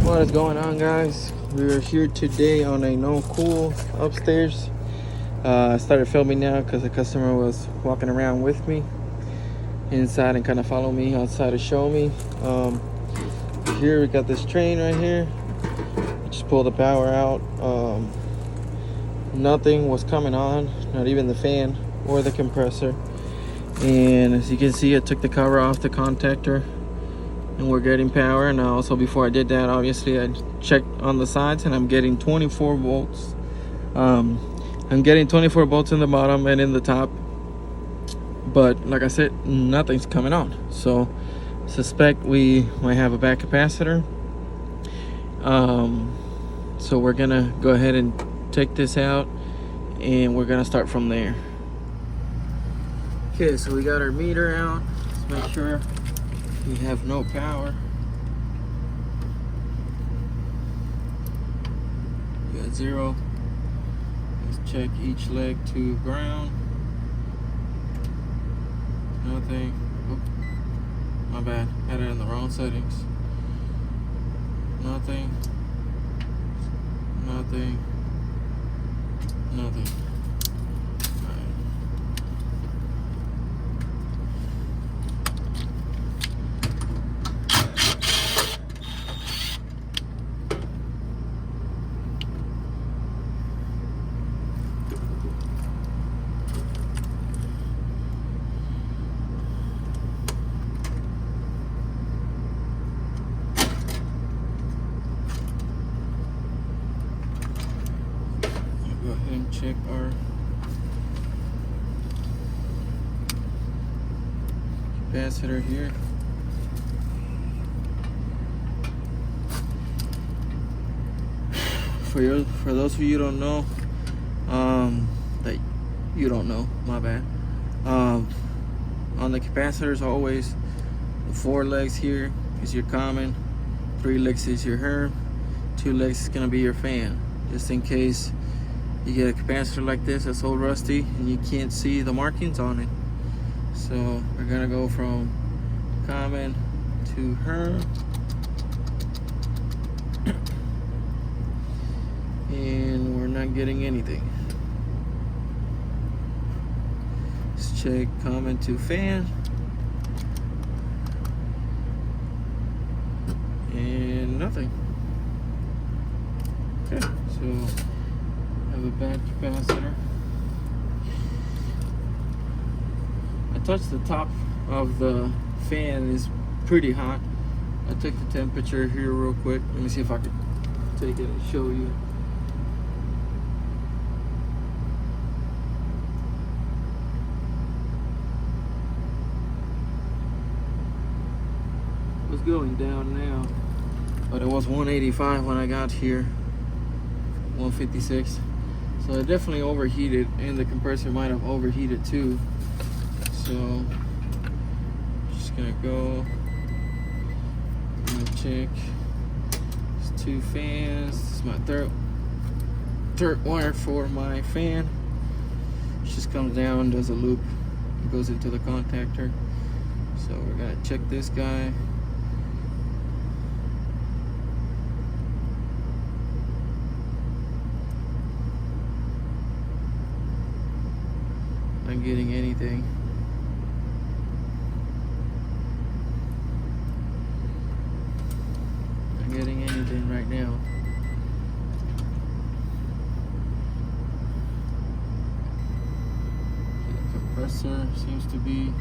What is going on, guys? We're here today on a no cool upstairs. I started filming now because the customer was walking around with me inside and kind of follow me outside to show me. Here we got this train right here. I just pulled the power out. Nothing was coming on, not even the fan or the compressor. And as you can see, I took the cover off the contactor and we're getting power. And also, before I did that, obviously I checked on the sides and I'm getting 24 volts. I'm getting 24 volts in the bottom and in the top, but like I said, nothing's coming on. So suspect we might have a back capacitor. So we're gonna go ahead and take this out and we're gonna start from there. Okay, so we got our meter out. Let's make sure we have no power. We got 0. Let's check each leg to ground. Nothing. Oh, my bad. Had it in the wrong settings. Nothing. Nothing. Nothing. Go ahead and check our capacitor here. For those of you who don't know, that you don't know, my bad. On the capacitors, always the 4 legs here is your common, 3 legs is your Herb, 2 legs is gonna be your fan, just in case you get a capacitor like this that's so rusty and you can't see the markings on it. So we're gonna go from common to Herb. And we're not getting anything. Let's check common to fan. And nothing. Okay, so have a back capacitor. I touched the top of the fan, is pretty hot. I took the temperature here real quick. Let me see if I can take it and show you. It was going down now, but it was 185 when I got here, 156. So it definitely overheated, and the compressor might have overheated too. So just gonna go and check. There's 2 fans. This is my third wire for my fan. It just comes down, does a loop, and goes into the contactor. So we're gonna check this guy. Not getting anything. Not getting anything right now. The compressor seems to be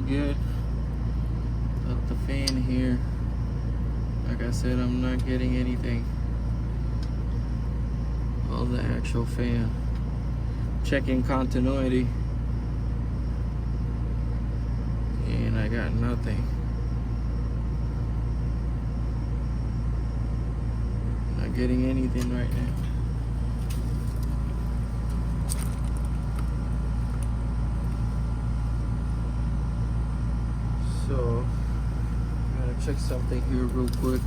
good. But the fan here, like I said, I'm not getting anything on the actual fan. Checking continuity, and I got nothing. Not getting anything right now. So I'm gonna check something here real quick.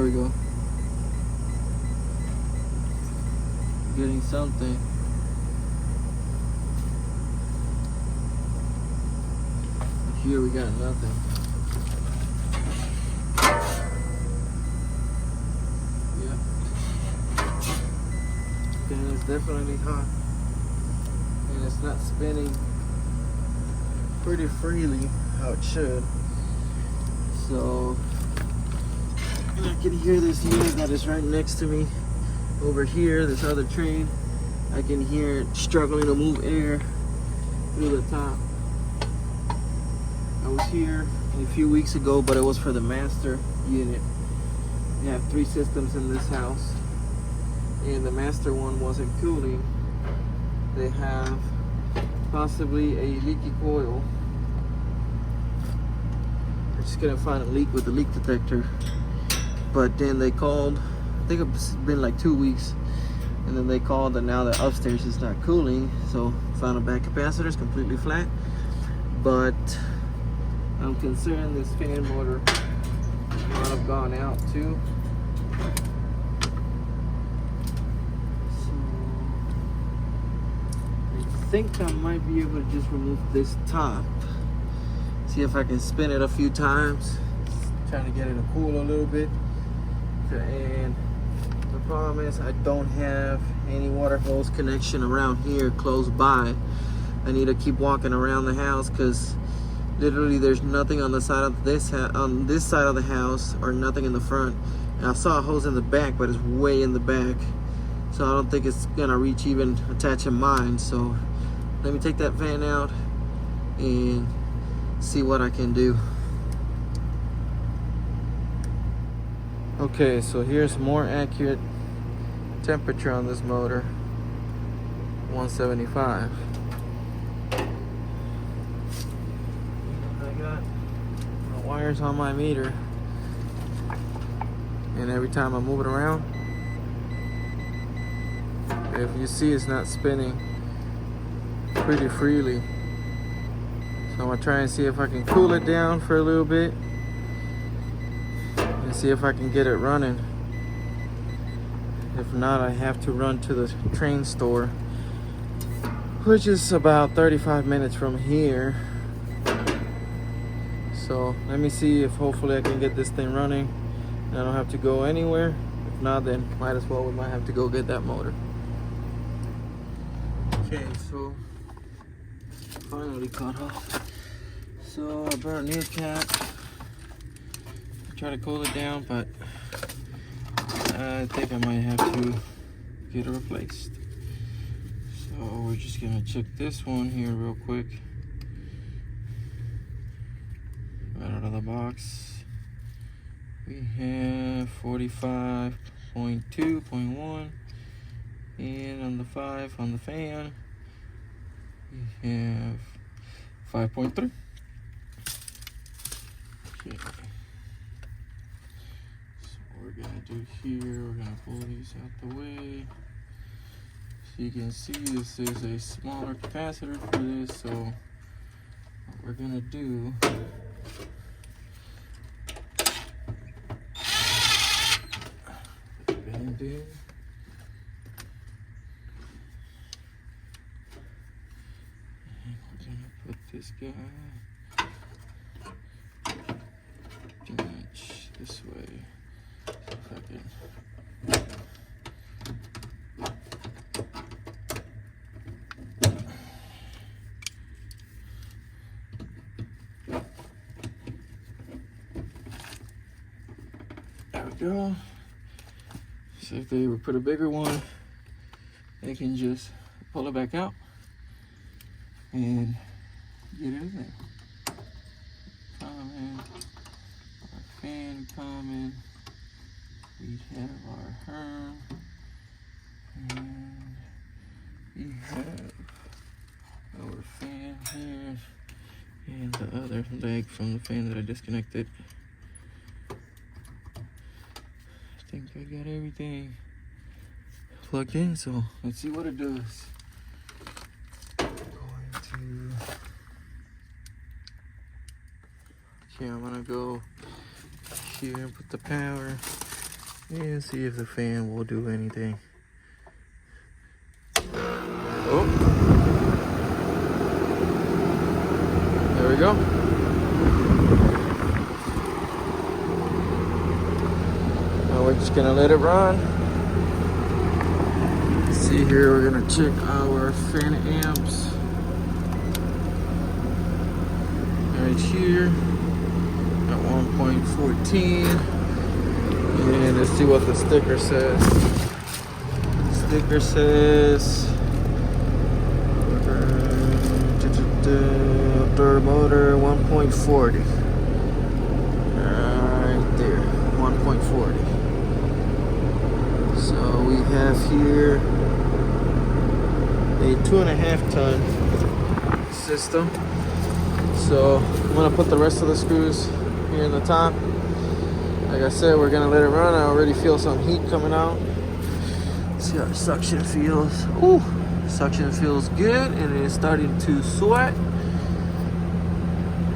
There we go. Getting something. Here we got nothing. Yeah. And it's definitely hot. And it's not spinning pretty freely how it should. So I can hear this unit that is right next to me over here, this other train. I can hear it struggling to move air through the top. I was here a few weeks ago, but it was for the master unit. We have 3 systems in this house, and the master one wasn't cooling. They have possibly a leaky coil. I just couldn't find a leak with the leak detector. But then they called, I think it's been like 2 weeks, and then they called that now the upstairs is not cooling, so found a bad capacitor. It's completely flat. But I'm concerned this fan motor might have gone out too. So I think I might be able to just remove this top. See if I can spin it a few times. Trying to get it to cool a little bit. And the problem is I don't have any water hose connection around here close by. I need to keep walking around the house because literally there's nothing on the side of this side of the house, or nothing in the front. And I saw a hose in the back, but it's way in the back, so I don't think it's gonna reach even attaching mine. So let me take that fan out and see what I can do. Okay, so here's more accurate temperature on this motor. 175. I got my wires on my meter, and every time I move it around, if you see, it's not spinning pretty freely. So I'm gonna try and see if I can cool it down for a little bit and see if I can get it running. If not, I have to run to the train store, which is about 35 minutes from here. So let me see if hopefully I can get this thing running and I don't have to go anywhere. If not, then might as well, we might have to go get that motor. Okay, so finally caught off. So I brought a new cap. Try to cool it down, but I think I might have to get it replaced. So we're just gonna check this one here real quick. Right out of the box, we have 45.2.1, and on the 5 on the fan, we have 5.3. Okay. So what we're gonna do here, we're gonna pull these out the way. So you can see this is a smaller capacitor for this, so what we're gonna do, put this guy pretty much this way. See if I can. There we go. So if they would put a bigger one, they can just pull it back out and get it in there. Coming, our fan coming. We have our herm, and we have our fan here, and the other leg from the fan that I disconnected. I think I got everything plugged in, so let's see what it does. Okay, I'm gonna go here and put the power and see if the fan will do anything. Oh, there we go. Now we're just gonna let it run. See here, we're gonna check our fan amps right here at 1.14, and let's see what the sticker says. Sticker says outdoor motor 1.40. Right there, 1.40. So we have here a 2.5 ton system. So I'm gonna put the rest of the screws here in the top. Like I said, we're gonna let it run. I already feel some heat coming out. See how the suction feels. Ooh, suction feels good, and it is starting to sweat.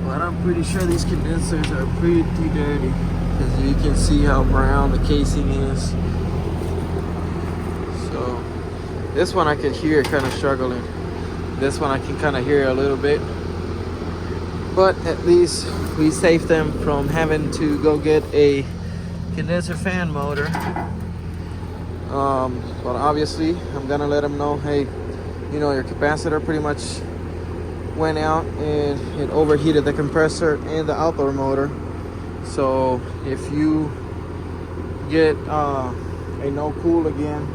But I'm pretty sure these condensers are pretty dirty, because you can see how brown the casing is. So this one I could hear kind of struggling. This one I can kind of hear a little bit. But at least we saved them from having to go get a condenser fan motor. But obviously I'm gonna let them know, hey, you know, your capacitor pretty much went out and it overheated the compressor and the outdoor motor. So if you get a no cool again,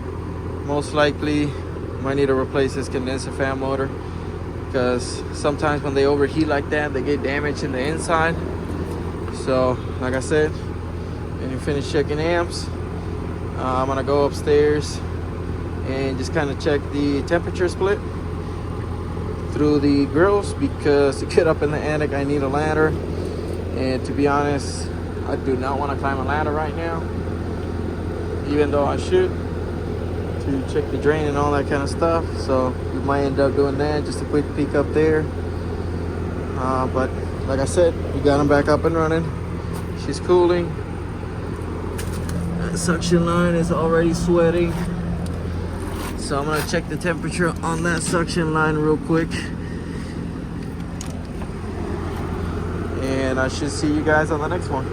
most likely you might need to replace this condenser fan motor, because sometimes when they overheat like that, they get damaged in the inside. So like I said, when you finish checking amps, I'm gonna go upstairs and just kind of check the temperature split through the grills, because to get up in the attic I need a ladder, and to be honest, I do not want to climb a ladder right now, even though I should, to check the drain and all that kind of stuff. So we might end up doing that, just a quick peek up there. But like I said, we got them back up and running. She's cooling. That suction line is already sweating. So I'm gonna check the temperature on that suction line real quick. And I should see you guys on the next one.